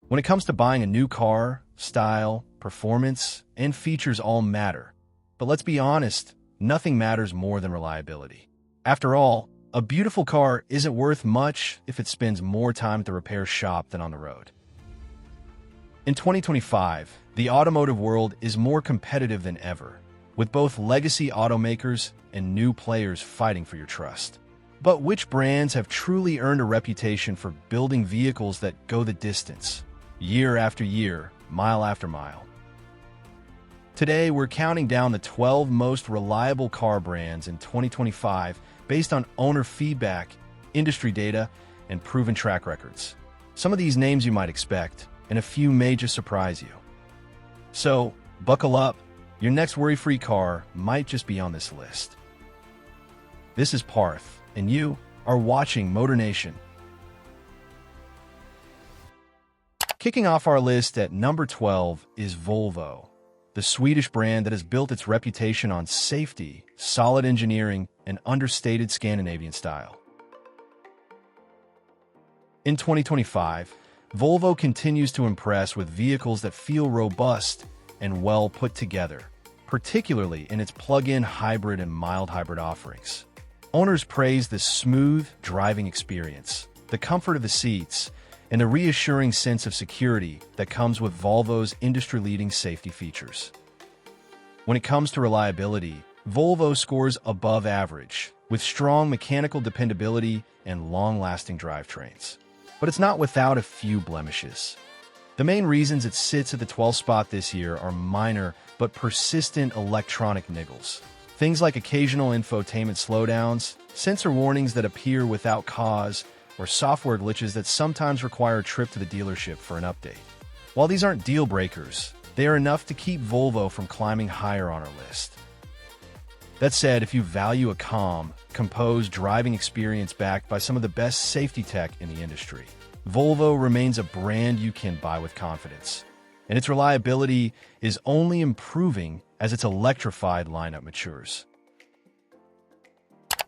When it comes to buying a new car, style, performance, and features all matter. But let's be honest, nothing matters more than reliability. After all, a beautiful car isn't worth much if it spends more time at the repair shop than on the road. In 2025, the automotive world is more competitive than ever, with both legacy automakers and new players fighting for your trust. But which brands have truly earned a reputation for building vehicles that go the distance, year after year, mile after mile? Today, we're counting down the 12 most reliable car brands in 2025 based on owner feedback, industry data, and proven track records. Some of these names you might expect, and a few may just surprise you. So, buckle up. Your next worry-free car might just be on this list. This is Parth, and you are watching MotorNation. Kicking off our list at number 12 is Volvo, the Swedish brand that has built its reputation on safety, solid engineering, and understated Scandinavian style. In 2025, Volvo continues to impress with vehicles that feel robust and well put together, particularly in its plug-in hybrid and mild hybrid offerings. Owners praise the smooth driving experience, the comfort of the seats, and the reassuring sense of security that comes with Volvo's industry-leading safety features. When it comes to reliability, Volvo scores above average, with strong mechanical dependability and long-lasting drivetrains. But it's not without a few blemishes. The main reasons it sits at the 12th spot this year are minor but persistent electronic niggles. Things like occasional infotainment slowdowns, sensor warnings that appear without cause, or software glitches that sometimes require a trip to the dealership for an update. While these aren't deal breakers, they are enough to keep Volvo from climbing higher on our list. That said, if you value a calm, composed driving experience backed by some of the best safety tech in the industry, Volvo remains a brand you can buy with confidence. And its reliability is only improving as its electrified lineup matures.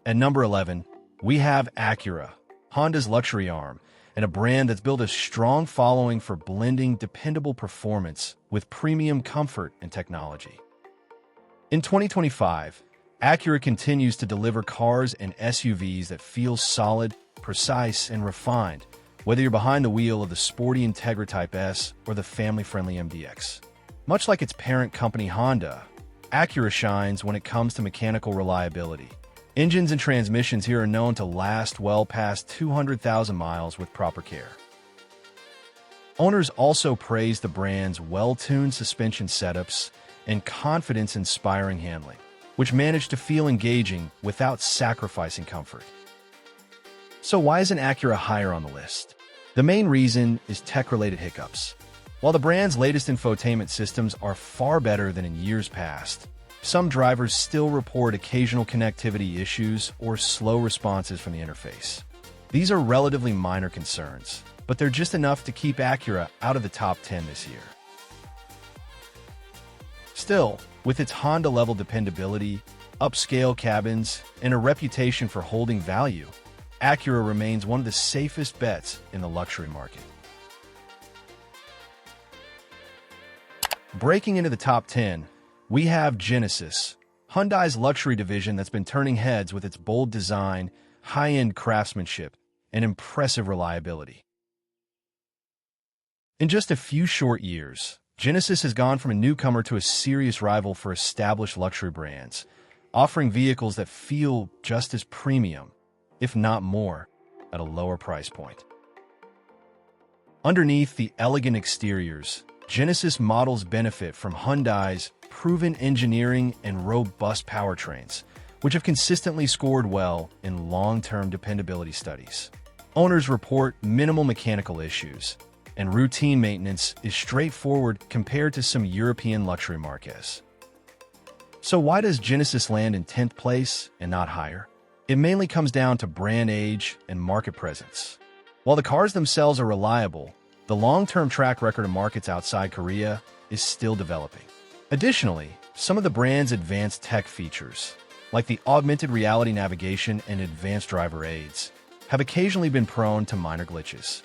At number 11, we have Acura, Honda's luxury arm, and a brand that's built a strong following for blending dependable performance with premium comfort and technology. In 2025, Acura continues to deliver cars and SUVs that feel solid, precise, and refined, whether you're behind the wheel of the sporty Integra Type S or the family-friendly MDX. Much like its parent company Honda, Acura shines when it comes to mechanical reliability. Engines and transmissions here are known to last well past 200,000 miles with proper care. Owners also praise the brand's well-tuned suspension setups and confidence-inspiring handling, which manage to feel engaging without sacrificing comfort. So why isn't Acura higher on the list? The main reason is tech-related hiccups. While the brand's latest infotainment systems are far better than in years past, some drivers still report occasional connectivity issues or slow responses from the interface. These are relatively minor concerns, but they're just enough to keep Acura out of the top 10 this year. Still, with its Honda-level dependability, upscale cabins, and a reputation for holding value, Acura remains one of the safest bets in the luxury market. Breaking into the top 10, we have Genesis, Hyundai's luxury division that's been turning heads with its bold design, high-end craftsmanship, and impressive reliability. In just a few short years, Genesis has gone from a newcomer to a serious rival for established luxury brands, offering vehicles that feel just as premium, if not more, at a lower price point. Underneath the elegant exteriors, Genesis models benefit from Hyundai's proven engineering and robust powertrains, which have consistently scored well in long-term dependability studies. Owners report minimal mechanical issues, and routine maintenance is straightforward compared to some European luxury marques. So why does Genesis land in 10th place and not higher? It mainly comes down to brand age and market presence. While the cars themselves are reliable, the long-term track record of markets outside Korea is still developing. Additionally, some of the brand's advanced tech features, like the augmented reality navigation and advanced driver aids, have occasionally been prone to minor glitches.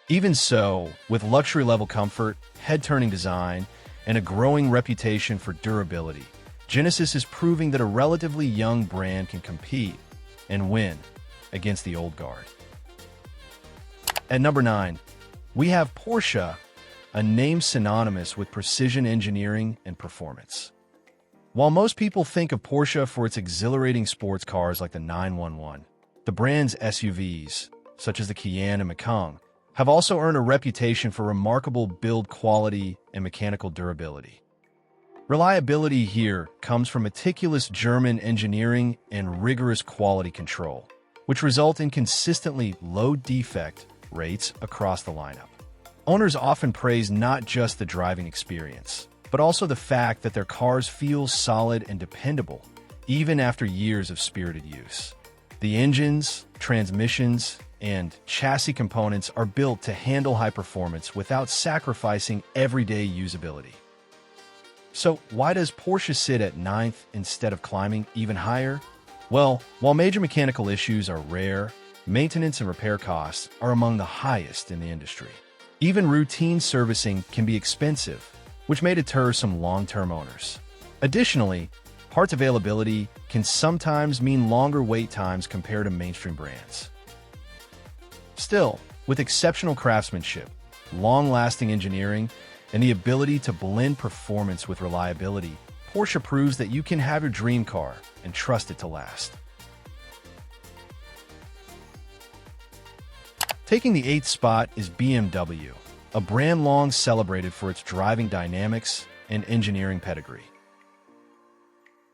Even so, with luxury-level comfort, head-turning design, and a growing reputation for durability, Genesis is proving that a relatively young brand can compete and win against the old guard. At number 9, we have Porsche, a name synonymous with precision engineering and performance. While most people think of Porsche for its exhilarating sports cars like the 911, the brand's SUVs, such as the Cayenne and Macan, have also earned a reputation for remarkable build quality and mechanical durability. Reliability here comes from meticulous German engineering and rigorous quality control, which result in consistently low defect rates across the lineup. Owners often praise not just the driving experience, but also the fact that their cars feel solid and dependable, even after years of spirited use. The engines, transmissions, and chassis components are built to handle high performance without sacrificing everyday usability. So why does Porsche sit at 9th instead of climbing even higher? Well, while major mechanical issues are rare, maintenance and repair costs are among the highest in the industry. Even routine servicing can be expensive, which may deter some long-term owners. Additionally, parts availability can sometimes mean longer wait times compared to mainstream brands. Still, with exceptional craftsmanship, long-lasting engineering, and the ability to blend performance with reliability, Porsche proves that you can have your dream car and trust it to last. Taking the 8th spot is BMW, a brand long celebrated for its driving dynamics and engineering pedigree.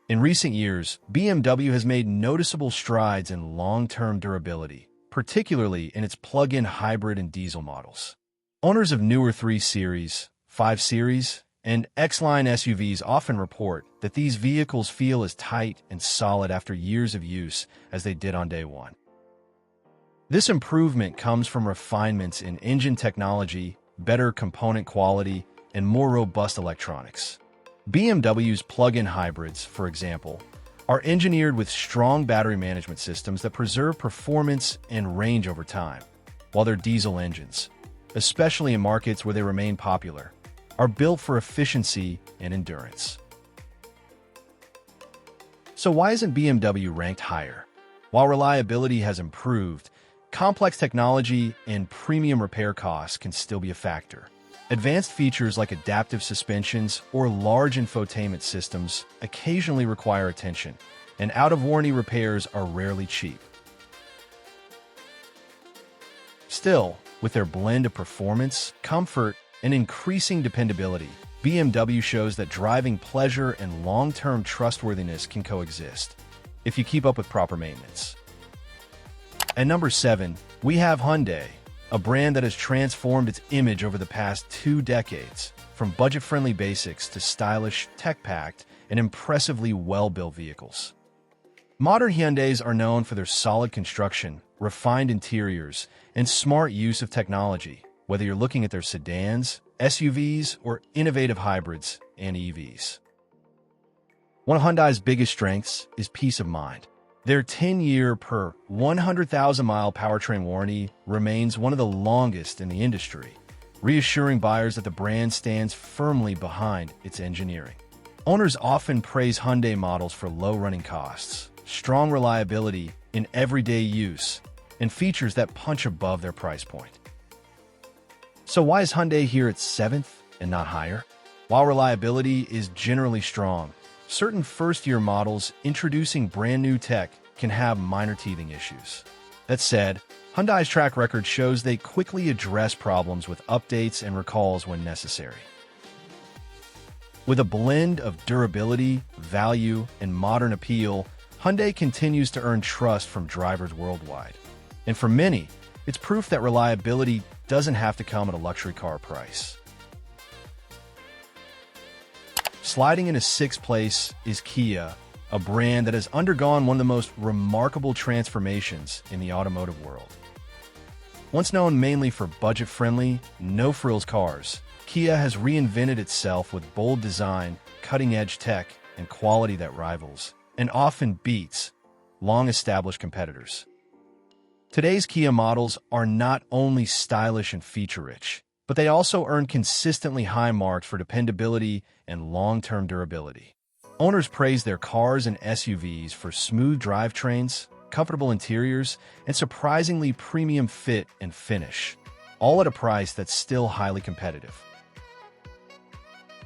In recent years, BMW has made noticeable strides in long-term durability, particularly in its plug-in hybrid and diesel models. Owners of newer 3 Series, 5 Series, and X-Line SUVs often report that these vehicles feel as tight and solid after years of use as they did on day one. This improvement comes from refinements in engine technology, better component quality, and more robust electronics. BMW's plug-in hybrids, for example, are engineered with strong battery management systems that preserve performance and range over time, while their diesel engines, especially in markets where they remain popular, are built for efficiency and endurance. So why isn't BMW ranked higher? While reliability has improved, complex technology and premium repair costs can still be a factor. Advanced features like adaptive suspensions or large infotainment systems occasionally require attention, and out-of-warranty repairs are rarely cheap. Still, with their blend of performance, comfort, and increasing dependability, BMW shows that driving pleasure and long-term trustworthiness can coexist if you keep up with proper maintenance. At number 7, we have Hyundai, a brand that has transformed its image over the past 2 decades, from budget-friendly basics to stylish, tech-packed, and impressively well-built vehicles. Modern Hyundais are known for their solid construction, refined interiors, and smart use of technology, whether you're looking at their sedans, SUVs, or innovative hybrids and EVs. One of Hyundai's biggest strengths is peace of mind. Their 10-year per 100,000-mile powertrain warranty remains one of the longest in the industry, reassuring buyers that the brand stands firmly behind its engineering. Owners often praise Hyundai models for low running costs, strong reliability in everyday use, and features that punch above their price point. So why is Hyundai here at 7th and not higher? While reliability is generally strong, certain first-year models introducing brand-new tech can have minor teething issues. That said, Hyundai's track record shows they quickly address problems with updates and recalls when necessary. With a blend of durability, value, and modern appeal, Hyundai continues to earn trust from drivers worldwide. And for many, it's proof that reliability doesn't have to come at a luxury car price. Sliding into 6th place is Kia, a brand that has undergone one of the most remarkable transformations in the automotive world. Once known mainly for budget-friendly, no-frills cars, Kia has reinvented itself with bold design, cutting-edge tech, and quality that rivals, and often beats, long-established competitors. Today's Kia models are not only stylish and feature-rich, but they also earn consistently high marks for dependability and long-term durability. Owners praise their cars and SUVs for smooth drivetrains, comfortable interiors, and surprisingly premium fit and finish, all at a price that's still highly competitive.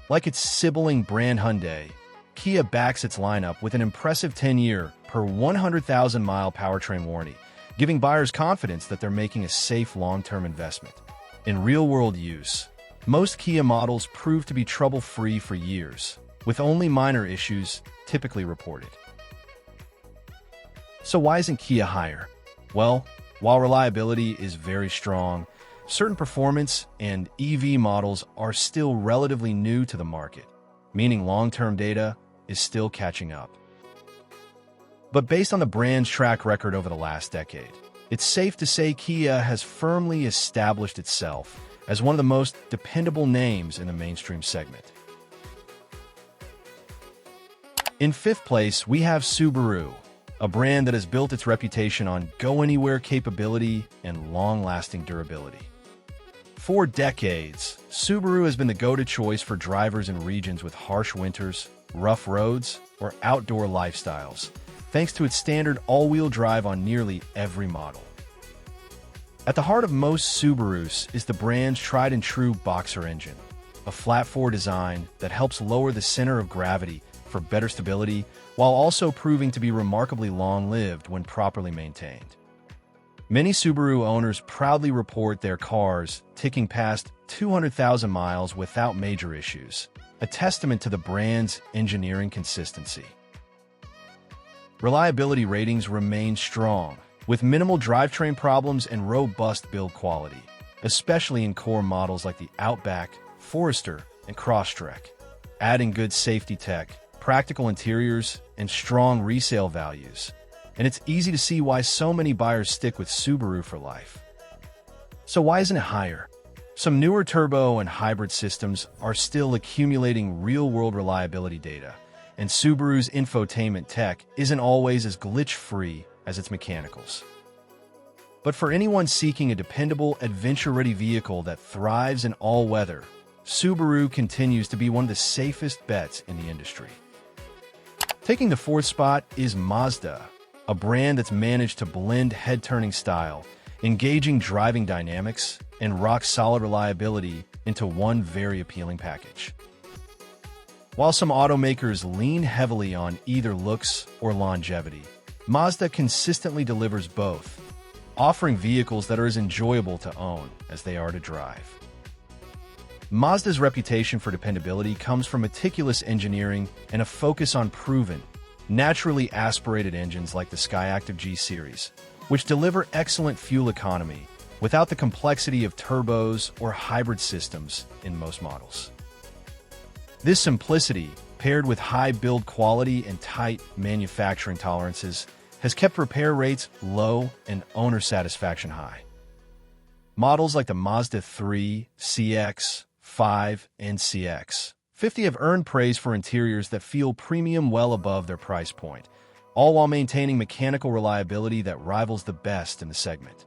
Like its sibling brand Hyundai, Kia backs its lineup with an impressive 10-year per 100,000-mile powertrain warranty, giving buyers confidence that they're making a safe long-term investment. In real-world use, most Kia models prove to be trouble-free for years, with only minor issues typically reported. So why isn't Kia higher? Well, while reliability is very strong, certain performance and EV models are still relatively new to the market, meaning long-term data is still catching up. But based on the brand's track record over the last decade, it's safe to say Kia has firmly established itself as one of the most dependable names in the mainstream segment. In fifth place, we have Subaru, a brand that has built its reputation on go-anywhere capability and long-lasting durability. For decades, Subaru has been the go-to choice for drivers in regions with harsh winters, rough roads, or outdoor lifestyles, thanks to its standard all-wheel drive on nearly every model. At the heart of most Subarus is the brand's tried-and-true Boxer engine, a flat-four design that helps lower the center of gravity for better stability, while also proving to be remarkably long-lived when properly maintained. Many Subaru owners proudly report their cars ticking past 200,000 miles without major issues, a testament to the brand's engineering consistency. Reliability ratings remain strong, with minimal drivetrain problems and robust build quality, especially in core models like the Outback, Forester, and Crosstrek. Adding good safety tech, practical interiors, and strong resale values, and it's easy to see why so many buyers stick with Subaru for life. So why isn't it higher? Some newer turbo and hybrid systems are still accumulating real-world reliability data, and Subaru's infotainment tech isn't always as glitch-free as its mechanicals. But for anyone seeking a dependable, adventure-ready vehicle that thrives in all weather, Subaru continues to be one of the safest bets in the industry. Taking the fourth spot is Mazda, a brand that's managed to blend head-turning style, engaging driving dynamics, and rock-solid reliability into one very appealing package. While some automakers lean heavily on either looks or longevity, Mazda consistently delivers both, offering vehicles that are as enjoyable to own as they are to drive. Mazda's reputation for dependability comes from meticulous engineering and a focus on proven, naturally aspirated engines like the Skyactiv G series, which deliver excellent fuel economy without the complexity of turbos or hybrid systems in most models. This simplicity, paired with high build quality and tight manufacturing tolerances, has kept repair rates low and owner satisfaction high. Models like the Mazda 3, CX, 5, and CX-50 have earned praise for interiors that feel premium well above their price point, all while maintaining mechanical reliability that rivals the best in the segment.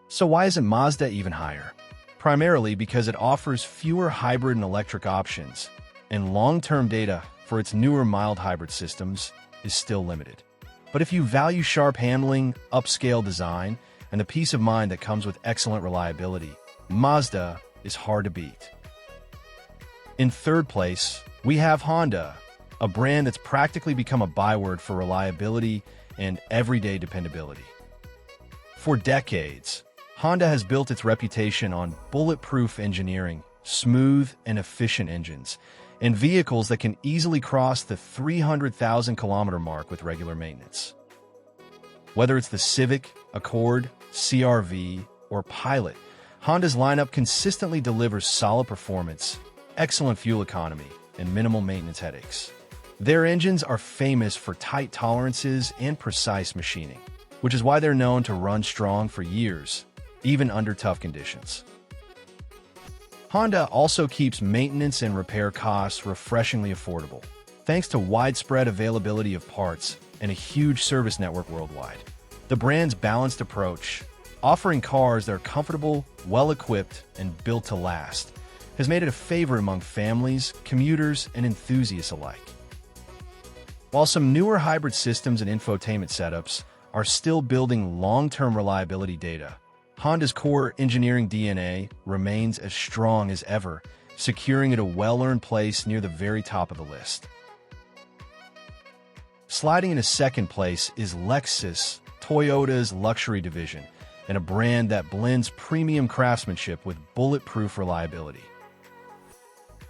So why isn't Mazda even higher? Primarily because it offers fewer hybrid and electric options, and long-term data for its newer mild hybrid systems is still limited. But if you value sharp handling, upscale design, and the peace of mind that comes with excellent reliability, Mazda is hard to beat. In third place, we have Honda, a brand that's practically become a byword for reliability and everyday dependability. For decades, Honda has built its reputation on bulletproof engineering, smooth and efficient engines, and vehicles that can easily cross the 300,000-kilometer mark with regular maintenance. Whether it's the Civic, Accord, CR-V, or Pilot, Honda's lineup consistently delivers solid performance, excellent fuel economy, and minimal maintenance headaches. Their engines are famous for tight tolerances and precise machining, which is why they're known to run strong for years, even under tough conditions. Honda also keeps maintenance and repair costs refreshingly affordable, thanks to widespread availability of parts and a huge service network worldwide. The brand's balanced approach, offering cars that are comfortable, well-equipped, and built to last, has made it a favorite among families, commuters, and enthusiasts alike. While some newer hybrid systems and infotainment setups are still building long-term reliability data, Honda's core engineering DNA remains as strong as ever, securing it a well-earned place near the very top of the list. Sliding into second place is Lexus, Toyota's luxury division, and a brand that blends premium craftsmanship with bulletproof reliability.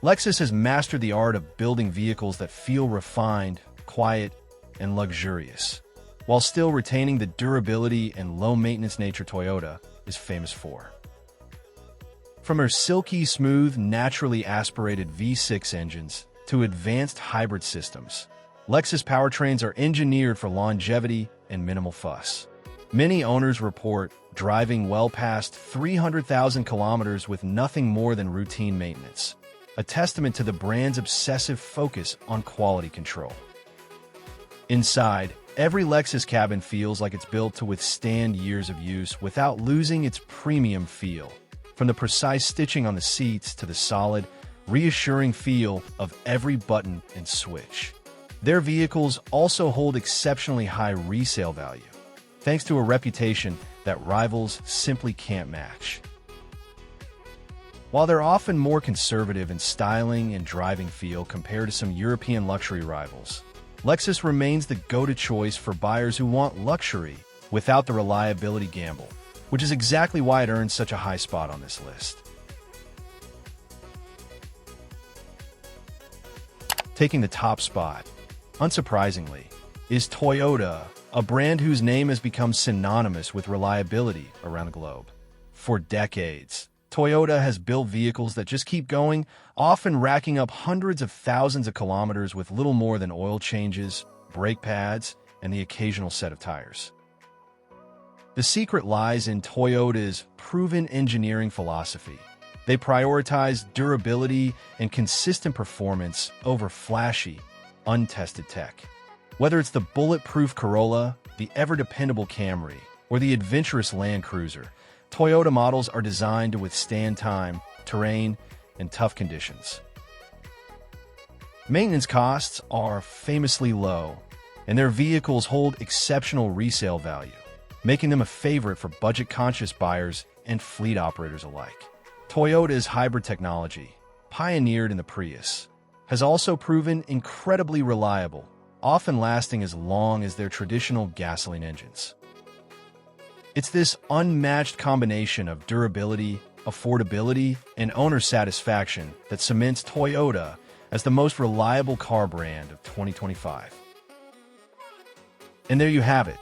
Lexus has mastered the art of building vehicles that feel refined, quiet, and luxurious, while still retaining the durability and low-maintenance nature Toyota is famous for. From their silky smooth, naturally aspirated V6 engines to advanced hybrid systems, Lexus powertrains are engineered for longevity and minimal fuss. Many owners report driving well past 300,000 kilometers with nothing more than routine maintenance, a testament to the brand's obsessive focus on quality control. Inside, every Lexus cabin feels like it's built to withstand years of use without losing its premium feel. From the precise stitching on the seats to the solid, reassuring feel of every button and switch. Their vehicles also hold exceptionally high resale value, thanks to a reputation that rivals simply can't match. While they're often more conservative in styling and driving feel compared to some European luxury rivals, Lexus remains the go-to choice for buyers who want luxury without the reliability gamble, which is exactly why it earns such a high spot on this list. Taking the top spot, unsurprisingly, is Toyota, a brand whose name has become synonymous with reliability around the globe. For decades, Toyota has built vehicles that just keep going, often racking up hundreds of thousands of kilometers with little more than oil changes, brake pads, and the occasional set of tires. The secret lies in Toyota's proven engineering philosophy. They prioritize durability and consistent performance over flashy, untested tech. Whether it's the bulletproof Corolla, the ever-dependable Camry, or the adventurous Land Cruiser, Toyota models are designed to withstand time, terrain, and tough conditions. Maintenance costs are famously low, and their vehicles hold exceptional resale value, making them a favorite for budget-conscious buyers and fleet operators alike. Toyota's hybrid technology, pioneered in the Prius, has also proven incredibly reliable, often lasting as long as their traditional gasoline engines. It's this unmatched combination of durability, affordability, and owner satisfaction that cements Toyota as the most reliable car brand of 2025. And there you have it,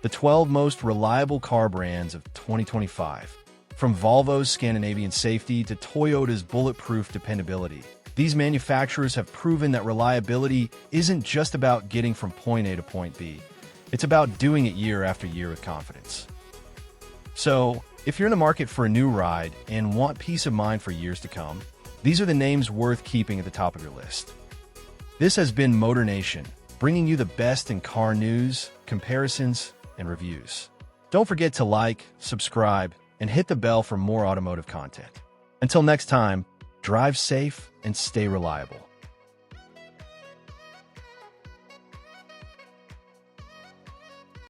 the 12 most reliable car brands of 2025. From Volvo's Scandinavian safety to Toyota's bulletproof dependability, these manufacturers have proven that reliability isn't just about getting from point A to point B. It's about doing it year after year with confidence. So, if you're in the market for a new ride and want peace of mind for years to come, these are the names worth keeping at the top of your list. This has been MotorNation, bringing you the best in car news, comparisons, and reviews. Don't forget to like, subscribe, and hit the bell for more automotive content. Until next time, drive safe and stay reliable.